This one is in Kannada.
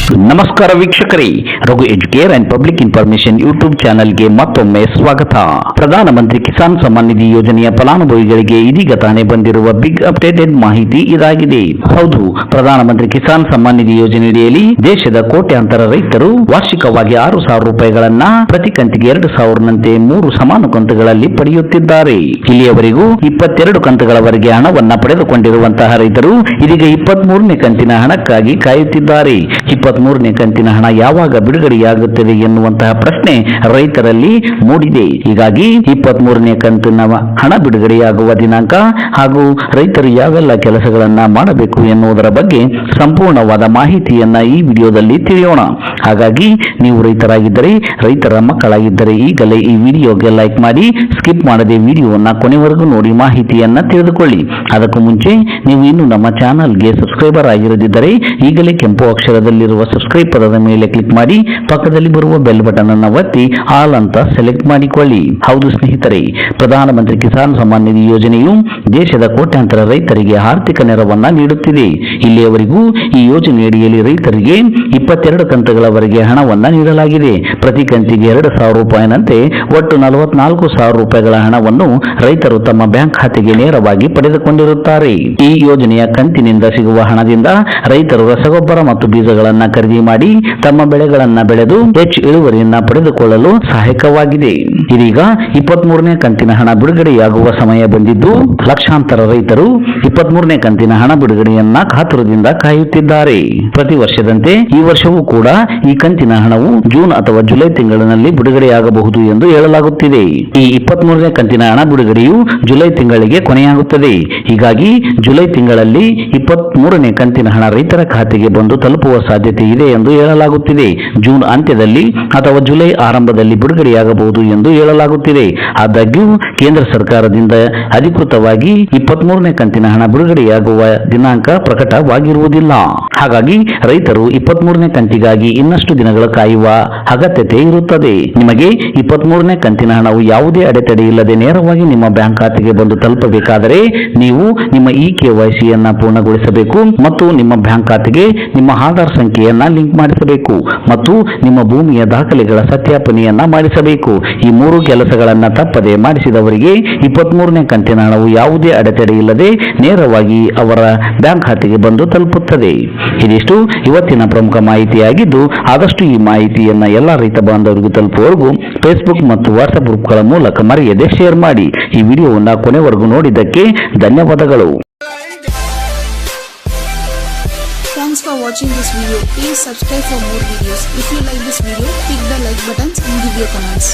ನಮಸ್ಕಾರ ವೀಕ್ಷಕರೇ, Raghu Educare and public information YouTube ಚಾನೆಲ್ಗೆ ಮತ್ತೊಮ್ಮೆ ಸ್ವಾಗತ. ಪ್ರಧಾನಮಂತ್ರಿ ಕಿಸಾನ್ ಸಮ್ಮಾನ್ ನಿಧಿ ಯೋಜನೆಯ ಫಲಾನುಭವಿಗಳಿಗೆ ಇದೀಗ ತಾನೇ ಬಂದಿರುವ ಬಿಗ್ ಅಪ್ಡೇಟೆಡ್ ಮಾಹಿತಿ ಇದಾಗಿದೆ. ಹೌದು, ಪ್ರಧಾನಮಂತ್ರಿ ಕಿಸಾನ್ ಸಮ್ಮಾನ್ ನಿಧಿ ಯೋಜನೆಯಡಿಯಲ್ಲಿ ದೇಶದ ಕೋಟ್ಯಾಂತರ ರೈತರು ವಾರ್ಷಿಕವಾಗಿ 6,000 ರೂಪಾಯಿಗಳನ್ನ ಪ್ರತಿ ಕಂತಿಗೆ 2,000ನಂತೆ 3 ಸಮಾನ ಕಂತುಗಳಲ್ಲಿ ಪಡೆಯುತ್ತಿದ್ದಾರೆ. ಇಲ್ಲಿಯವರೆಗೂ 22 ಕಂತುಗಳವರೆಗೆ ಹಣವನ್ನ ಪಡೆದುಕೊಂಡಿರುವಂತಹ ರೈತರು ಇದೀಗ 23ನೇ ಕಂತಿನ ಹಣಕ್ಕಾಗಿ ಕಾಯುತ್ತಿದ್ದಾರೆ. 23ನೇ ಕಂತಿನ ಹಣ ಯಾವಾಗ ಬಿಡುಗಡೆಯಾಗುತ್ತದೆ ಎನ್ನುವಂತಹ ಪ್ರಶ್ನೆ ರೈತರಲ್ಲಿ ಮೂಡಿದೆ. ಹೀಗಾಗಿ 23ನೇ ಕಂತಿನ ಹಣ ಬಿಡುಗಡೆಯಾಗುವ ದಿನಾಂಕ ಹಾಗೂ ರೈತರು ಯಾವೆಲ್ಲ ಕೆಲಸಗಳನ್ನ ಮಾಡಬೇಕು ಎನ್ನುವುದರ ಬಗ್ಗೆ ಸಂಪೂರ್ಣವಾದ ಮಾಹಿತಿಯನ್ನ ಈ ವಿಡಿಯೋದಲ್ಲಿ ತಿಳಿಯೋಣ. ಹಾಗಾಗಿ ನೀವು ರೈತರಾಗಿದ್ದರೆ, ರೈತರ ಮಕ್ಕಳಾಗಿದ್ದರೆ ಈಗಲೇ ಈ ವಿಡಿಯೋಗೆ ಲೈಕ್ ಮಾಡಿ ಸ್ಕಿಪ್ ಮಾಡದೆ ವಿಡಿಯೋವನ್ನ ಕೊನೆವರೆಗೂ ನೋಡಿ ಮಾಹಿತಿಯನ್ನ ತಿಳಿದುಕೊಳ್ಳಿ. ಅದಕ್ಕೂ ಮುಂಚೆ ನೀವು ಇನ್ನು ನಮ್ಮ ಚಾನಲ್ಗೆ ಸಬ್ಸ್ಕ್ರೈಬರ್ ಆಗಿರದಿದ್ದರೆ ಈಗಲೇ ಕೆಂಪು ಅಕ್ಷರದಲ್ಲಿರುವ ಸಬ್ಸ್ಕ್ರೈಬ್ ಪದದ ಮೇಲೆ ಕ್ಲಿಕ್ ಮಾಡಿ ಪಕ್ಕದಲ್ಲಿ ಬರುವ ಬೆಲ್ ಬಟನ್ ಅನ್ನು ಒತ್ತಿ ಆಲ್ ಅಂತ ಸೆಲೆಕ್ಟ್ ಮಾಡಿಕೊಳ್ಳಿ. ಹೌದು ಸ್ನೇಹಿತರೆ, ಪ್ರಧಾನಮಂತ್ರಿ ಕಿಸಾನ್ ಸಮ್ಮಾನ್ ನಿಧಿ ಯೋಜನೆಯು ದೇಶದ ಕೋಟ್ಯಾಂತರ ರೈತರಿಗೆ ಆರ್ಥಿಕ ನೆರವನ್ನ ನೀಡುತ್ತಿದೆ. ಇಲ್ಲಿಯವರೆಗೂ ಈ ಯೋಜನೆಯಡಿಯಲ್ಲಿ ರೈತರಿಗೆ 22 ಕಂತುಗಳವರೆಗೆ ಹಣವನ್ನ ನೀಡಲಾಗಿದೆ. ಪ್ರತಿ ಕಂತಿಗೆ 2,000 ರೂಪಾಯಿನಂತೆ ಒಟ್ಟು 44,000 ರೂಪಾಯಿಗಳ ಹಣವನ್ನು ರೈತರು ತಮ್ಮ ಬ್ಯಾಂಕ್ ಖಾತೆಗೆ ನೇರವಾಗಿ ಪಡೆದುಕೊಂಡಿರುತ್ತಾರೆ. ಈ ಯೋಜನೆಯ ಕಂತಿನಿಂದ ಸಿಗುವ ಹಣದಿಂದ ರೈತರು ರಸಗೊಬ್ಬರ ಮತ್ತು ಬೀಜಗಳನ್ನ ಖರೀದಿ ಮಾಡಿ ತಮ್ಮ ಬೆಳೆಗಳನ್ನ ಬೆಳೆದು ಹೆಚ್ಚು ಇಳುವರಿಯನ್ನ ಪಡೆದುಕೊಳ್ಳಲು ಸಹಾಯಕವಾಗಿದೆ. ಇದೀಗ 23ನೇ ಕಂತಿನ ಹಣ ಬಿಡುಗಡೆಯಾಗುವ ಸಮಯ ಬಂದಿದ್ದು ಲಕ್ಷಾಂತರ ರೈತರು 23ನೇ ಕಂತಿನ ಹಣ ಬಿಡುಗಡೆಯನ್ನ ಕಾತುರದಿಂದ ಕಾಯುತ್ತಿದ್ದಾರೆ. ಪ್ರತಿ ವರ್ಷದಂತೆ ಈ ವರ್ಷವೂ ಕೂಡ ಈ ಕಂತಿನ ಹಣವು ಜೂನ್ ಅಥವಾ ಜುಲೈ ತಿಂಗಳಿನಲ್ಲಿ ಬಿಡುಗಡೆಯಾಗಬಹುದು ಎಂದು ಹೇಳಲಾಗುತ್ತಿದೆ. ಈ 23ನೇ ಕಂತಿನ ಹಣ ಬಿಡುಗಡೆಯು ಜುಲೈ ತಿಂಗಳಿಗೆ ಕೊನೆಯಾಗುತ್ತದೆ. ಹೀಗಾಗಿ ಜುಲೈ ತಿಂಗಳಲ್ಲಿ 23ನೇ ಕಂತಿನ ಹಣ ರೈತರ ಖಾತೆಗೆ ಬಂದು ತಲುಪುವ ಸಾಧ್ಯತೆ ಇದೆ ಎಂದು ಹೇಳಲಾಗುತ್ತಿದೆ. ಜೂನ್ ಅಂತ್ಯದಲ್ಲಿ ಅಥವಾ ಜುಲೈ ಆರಂಭದಲ್ಲಿ ಬಿಡುಗಡೆಯಾಗಬಹುದು ಎಂದು ಹೇಳಲಾಗುತ್ತಿದೆ. ಆದಾಗ್ಯೂ ಕೇಂದ್ರ ಸರ್ಕಾರದಿಂದ ಅಧಿಕೃತವಾಗಿ 23ನೇ ಕಂತಿನ ಹಣ ಬಿಡುಗಡೆಯಾಗುವ ದಿನಾಂಕ ಪ್ರಕಟವಾಗಿರುವುದಿಲ್ಲ. ಹಾಗಾಗಿ ರೈತರು 23ನೇ ಕಂತಿಗಾಗಿ ಇನ್ನಷ್ಟು ದಿನಗಳ ಕಾಯುವ ಅಗತ್ಯತೆ ಇರುತ್ತದೆ. ನಿಮಗೆ 23ನೇ ಕಂತಿನ ಹಣವು ಯಾವುದೇ ಅಡೆತಡೆ ಇಲ್ಲದೆ ನೇರವಾಗಿ ನಿಮ್ಮ ಬ್ಯಾಂಕ್ ಖಾತೆಗೆ ಬಂದು ತಲುಪಬೇಕಾದರೆ ನೀವು ನಿಮ್ಮ KYCಯನ್ನ ಪೂರ್ಣಗೊಳಿಸಬೇಕು ಮತ್ತು ನಿಮ್ಮ ಬ್ಯಾಂಕ್ ಖಾತೆಗೆ ನಿಮ್ಮ ಆಧಾರ್ ಸಂಖ್ಯೆಯನ್ನ ಲಿಂಕ್ ಮಾಡಿಸಬೇಕು ಮತ್ತು ನಿಮ್ಮ ಭೂಮಿಯ ದಾಖಲೆಗಳ ಸತ್ಯಾಪನೆಯನ್ನ ಮಾಡಿಸಬೇಕು. ಈ 3 ಕೆಲಸಗಳನ್ನ ತಪ್ಪದೆ ಮಾಡಿಸಿದವರಿಗೆ 23ನೇ ಕಂತಿನ ಹಣವು ಯಾವುದೇ ಅಡೆತಡೆ ಇಲ್ಲದೆ ನೇರವಾಗಿ ಅವರ ಬ್ಯಾಂಕ್ ಖಾತೆಗೆ ಬಂದು ತಲುಪುತ್ತದೆ. ಇದಿಷ್ಟು ಇವತ್ತಿನ ಪ್ರಮುಖ ಮಾಹಿತಿಯಾಗಿದ್ದು, ಆದಷ್ಟು ಈ ಮಾಹಿತಿಯನ್ನ ಎಲ್ಲ ರೈತ ಬಾಂಧವರಿಗೂ ತಲುಪುವವರೆಗೂ ಫೇಸ್ಬುಕ್ ಮತ್ತು ವಾಟ್ಸ್ಆಪ್ ಗ್ರೂಪ್ಗಳ ಮೂಲಕ ಮರೆಯದೆ ಶೇರ್ ಮಾಡಿ. ಈ ವಿಡಿಯೋವನ್ನ ಕೊನೆವರೆಗೂ ನೋಡಿದ್ದಕ್ಕೆ ಧನ್ಯವಾದಗಳು. Thanks for watching this video. Please subscribe for more videos. If you like this video, click the like buttons and give your comments.